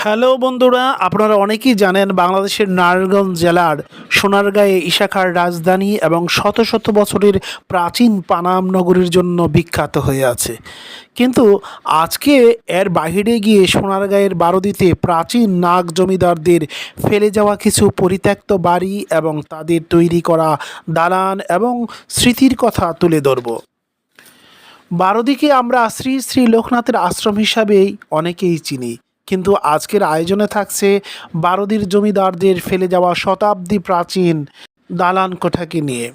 Hello বন্ধুরা, আপনারা অনেকেই জানেন বাংলাদেশের নারায়ণগঞ্জ জেলার সোনারগাঁয়ে ইশাখার রাজধানী এবং শত শত বছরের প্রাচীন পানাম নগরীর জন্য বিখ্যাত হয়ে আছে। কিন্তু আজকে এর বাহিরে গিয়ে সোনারগাঁয়ের বারোদিতে প্রাচীন নাগ জমিদারদের ফেলে যাওয়া কিছু পরিত্যক্ত বাড়ি এবং তাদের তৈরি করা দালান এবং স্মৃতির কথা তুলে ধরব। বারোদিকে আমরা শ্রী শ্রী লোকনাথের আশ্রম হিসাবেই অনেকেই চিনি, কিন্তু আজকের আয়োজনে থাকছে বারোদির জমিদারদের ফেলে যাওয়া শতাব্দী প্রাচীন দালান কোঠাকে নিয়ে।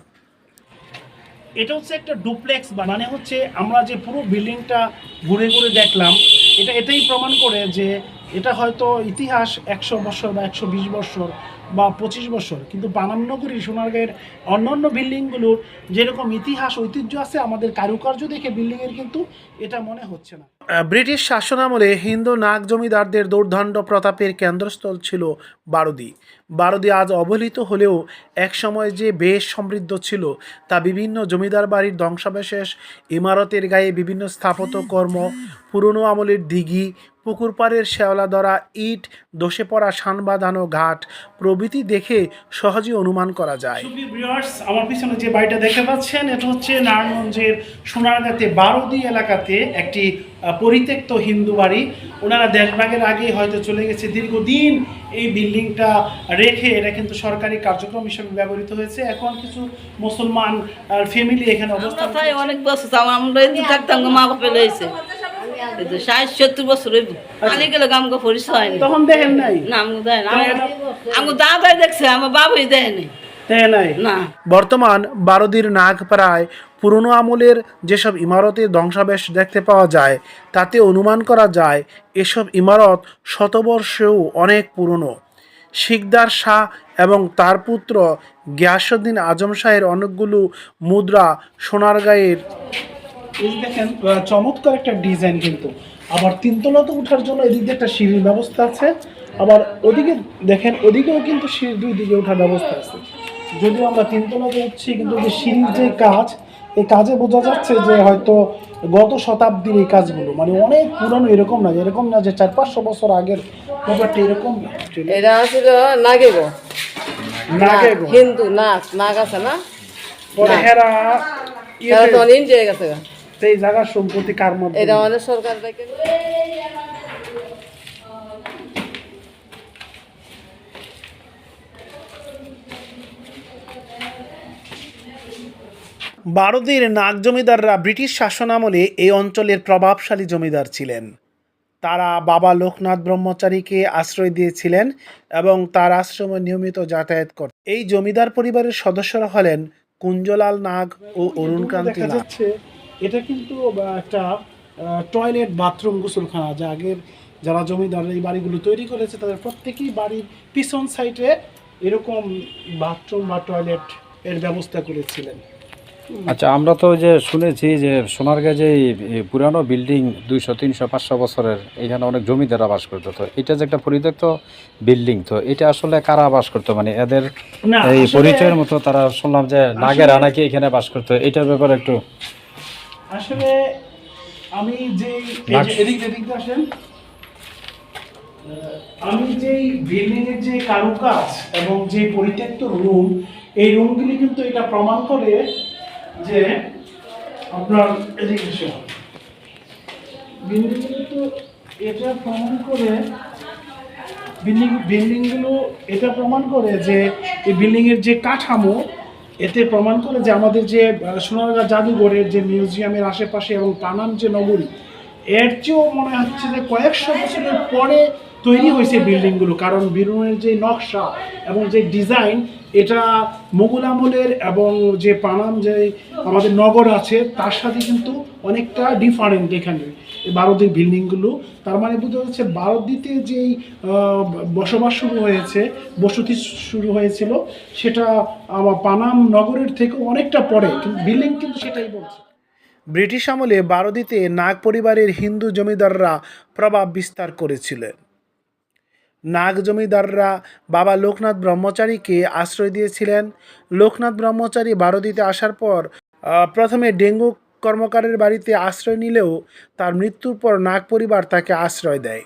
এটা হচ্ছে একটা ডুপ্লেক্স, মানে হচ্ছে আমরা যে পুরো বিল্ডিংটা ঘুরে ঘুরে দেখলাম, এটাই প্রমাণ করে যে এটা হয়তো ইতিহাস 100 বছর বা 120 বছর বা 25 বছর, কিন্তু পানাম নগরী সোনারগাঁয়ের অন্যান্য বিল্ডিংগুলোর যেরকম ইতিহাস ঐতিহ্য আছে, আমাদের কারুকার্য দেখে বিল্ডিংয়ের কিন্তু এটা মনে হচ্ছে না। ব্রিটিশ শাসনামলে হিন্দু নাগ জমিদারদের দুর্দণ্ড প্রতাপের কেন্দ্রস্থল ছিল বারোদি। বারোদি আজ অবহেলিত হলেও একসময় যে বেশ সমৃদ্ধ ছিল তা বিভিন্ন জমিদার বাড়ির ধ্বংসাবশেষ, ইমারতের গায়ে বিভিন্ন স্থাপত্যকর্ম, পুরনো আমলের দিঘি, পুকুর পাড়ের শেওলা ধরা ইট, ধসে পড়া শান বাঁধানো ঘাট প্রভৃতি দেখে সহজেই অনুমান করা যায়। আমার পিছনে যে বাড়িটা দেখতে পাচ্ছেন, এটা হচ্ছে নারায়ণগঞ্জের সোনারগাঁতে বারোদি এলাকাতে একটি পরিত্যক্ত হিন্দু বাড়ি। ওনারা দেশভাগের আগে হয়তো চলে গেছে, দীর্ঘদিন এই বিল্ডিংটা রেখে এটা কিন্তু সরকারি কার্যক্রম হিসেবে ব্যবহৃত হয়েছে। এখন কিছু মুসলমান ফ্যামিলি এখানে অবস্থান। অনেক বছর আমরা থাকতাম, মা বাপে লইছে 60-70 বছর গেলে আমাকে পরিচয় হয়নি। তখন দেখেন নাই? না, আমাকে দেয় না। আমার দাদাই দেখছে, আমার বাবাই দেয়নি। বর্তমান বারোদির নাগপাড়ায় পুরনো আমলের যেসব ইমারতের ধ্বংসাবশেষ দেখতে পাওয়া যায়, তাতে অনুমান করা যায় এসব ইমারত শতবর্ষেও অনেক পুরনো। শিকদার শাহ এবং তার পুত্র গিয়াসউদ্দিন আজম শাহের অনেকগুলো মুদ্রা সোনারগাঁয়ের। এই দেখেন, চমৎকার একটা ডিজাইন। কিন্তু আবার তিনতলাতে ওঠার জন্য এদিক দিয়ে একটা সিঁড়ির ব্যবস্থা আছে, আবার ওদিকে দেখেন ওদিকেও কিন্তু সিঁড়ি, দুই দিকে ওঠার ব্যবস্থা আছে। যদিও আমরা তিনতলাতে উঠছি, কিন্তু যে সিঁড়ির যে কাজ, এই কাজে বোঝা যাচ্ছে যে হয়তো গত শতাব্দীর এই কাজগুলো, মানে অনেক পুরনো। এরকম না যে 400-500 বছর আগের ব্যাপারটা, এরকম না। এটা ছিল নাগেগো, হিন্দু নাগ আছে না, পরে হেরা তো ইন্ডিয়া গেছে। এই জায়গার সম্পত্তি কার মধ্যে? এটা আমাদের সরকার থেকে। বারোদির নাগ জমিদাররা ব্রিটিশ শাসনামলে এই অঞ্চলের প্রভাবশালী জমিদার ছিলেন। তারা বাবা লোকনাথ ব্রহ্মচারীকে আশ্রয় দিয়েছিলেন এবং তার আশ্রমে নিয়মিত যাতায়াত করতেন। এই জমিদার পরিবারের সদস্যরা হলেন কুঞ্জলাল নাগ ও অরুণকান্তি নাগ। এটা কিন্তু একটা টয়লেট, বাথরুম, গোসলখানা, যা আগের যারা জমিদার এই বাড়িগুলো তৈরি করেছে তাদের প্রত্যেকেই বাড়ির পিছন সাইডে এরকম বাথরুম বা টয়লেট এর ব্যবস্থা করেছিলেন। আচ্ছা, আমরা তো যে শুনেছি যে সোনারগাঁয়ে যে পুরানো বিল্ডিং 200-300-500 বছরের, এখানে অনেক জমিদাররা বাস করতো। তো এটা যে একটা পরিত্যক্ত বিল্ডিং, তো এটা আসলে কারা বাস করতো, মানে এদের এই পরিচয়ের মতো তারা শুনলাম যে নাগেরা নাকি এখানে বাস করতো, এটার ব্যাপারে একটু। আসলে আমি যে বিল্ডিং এর যে কারুকাজ এবং যে পরিত্যক্ত রুম, এই রুমগুলি কিন্তু এটা প্রমাণ করে যে আপনার এডুকেশন বিল্ডিং কিন্তু এটা প্রমাণ করে, বিল্ডিংগুলো এটা প্রমাণ করে যে এই বিল্ডিংয়ের যে কাঠামো, এতে প্রমাণ করে যে আমাদের যে সোনারগাঁ জাদুঘরের যে মিউজিয়ামের আশেপাশে এবং পানাম যে নগরী, এর চেয়েও মনে হচ্ছে যে কয়েকশো বছরের পরে তৈরি হয়েছে বিল্ডিংগুলো। কারণ বিল্ডিংয়ের যে নকশা এবং যে ডিজাইন, এটা মোগল আমলের এবং যে পানাম যে আমাদের নগর আছে তার সাথে কিন্তু অনেকটা ডিফারেন্ট। এখানে এই বারোদির বিল্ডিংগুলো, তার মানে বোঝা যাচ্ছে বারোদিতে যেই বসবাস শুরু হয়েছে, বসতি শুরু হয়েছিল, সেটা আমার পানাম নগরের থেকে অনেকটা পরে, কিন্তু বিল্ডিং কিন্তু সেটাই বলছে। ব্রিটিশ আমলে বারোদিতে নাগ পরিবারের হিন্দু জমিদাররা প্রভাব বিস্তার করেছিলেন। নাগ জমিদাররা বাবা লোকনাথ ব্রহ্মচারীকে আশ্রয় দিয়েছিলেন। লোকনাথ ব্রহ্মচারী বারোদিতে আসার পর প্রথমে ডেঙ্গু কর্মকারের বাড়িতে আশ্রয় নিলেও তার মৃত্যুর পর নাগ পরিবার তাকে আশ্রয় দেয়।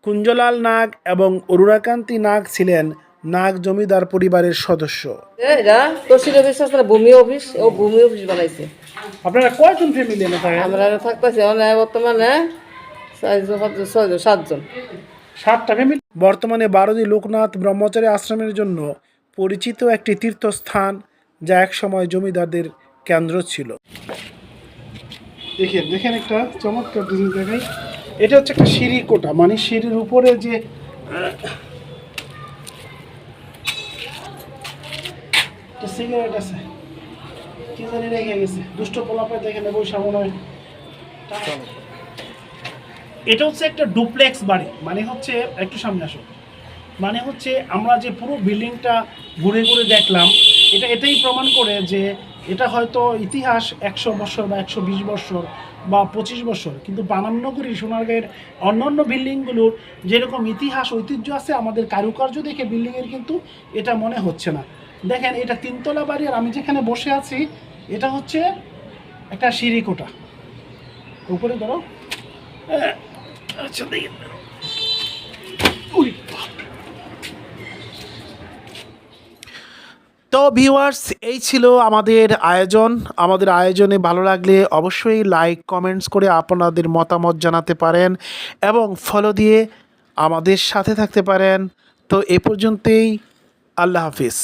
কুঞ্জলাল নাগ এবং অরুণাকান্তি নাগ ছিলেন নাগ জমিদার পরিবারের সদস্য। এটা তহসিল অফিস আছে না, ভূমি অফিস, ও ভূমি অফিস বানাইছে। আপনারা কয়জন ফ্যামিলি এনে থাকেন? আমরা থাকতেছি মানে বর্তমানে 4জন 5জন 6জন 7জন। 7টা ফ্যামিলি। বর্তমানে বারোদি লোকনাথ ব্রহ্মচারী আশ্রমের জন্য পরিচিত একটি তীর্থস্থান, যা একসময় জমিদারদের কেন্দ্র ছিল। দেখেন দেখেন একটা চমৎকার জিনিস দেখাই। এটা হচ্ছে একটা সিঁড়ি কোটা, মানে সিঁড়ির উপরে যে সিগারেট আছে কি জানি রেখে গেছে, দুষ্ট পোলাপে দেখেন বৈশা মনে হয়। এটা হচ্ছে একটা ডুপ্লেক্স বাড়ি, মানে হচ্ছে একটু সামনে আসো, মানে হচ্ছে আমরা যে পুরো বিল্ডিংটা ঘুরে ঘুরে দেখলাম, এটাই প্রমাণ করে যে এটা হয়তো ইতিহাস 100 বছর বা 120 বছর বা 25 বছর, কিন্তু পানাম নগরী সোনারগাঁয়ের অন্যান্য বিল্ডিংগুলোর যেরকম ইতিহাস ঐতিহ্য আছে, আমাদের কারুকার্য দেখে বিল্ডিংয়ের কিন্তু এটা মনে হচ্ছে না। দেখেন এটা 3তলা বাড়ি, আর আমি যেখানে বসে আছি এটা হচ্ছে একটা সিঁড়ি কোটা। উপরে ধরো, আচ্ছা দেখেন। তো ভিউয়ার্স, এই ছিল আমাদের আয়োজন। আমাদের আয়োজনে ভালো লাগলে অবশ্যই লাইক কমেন্টস করে আপনাদের মতামত জানাতে পারেন এবং ফলো দিয়ে আমাদের সাথে থাকতে পারেন। তো এ পর্যন্তই, আল্লাহ হাফিজ।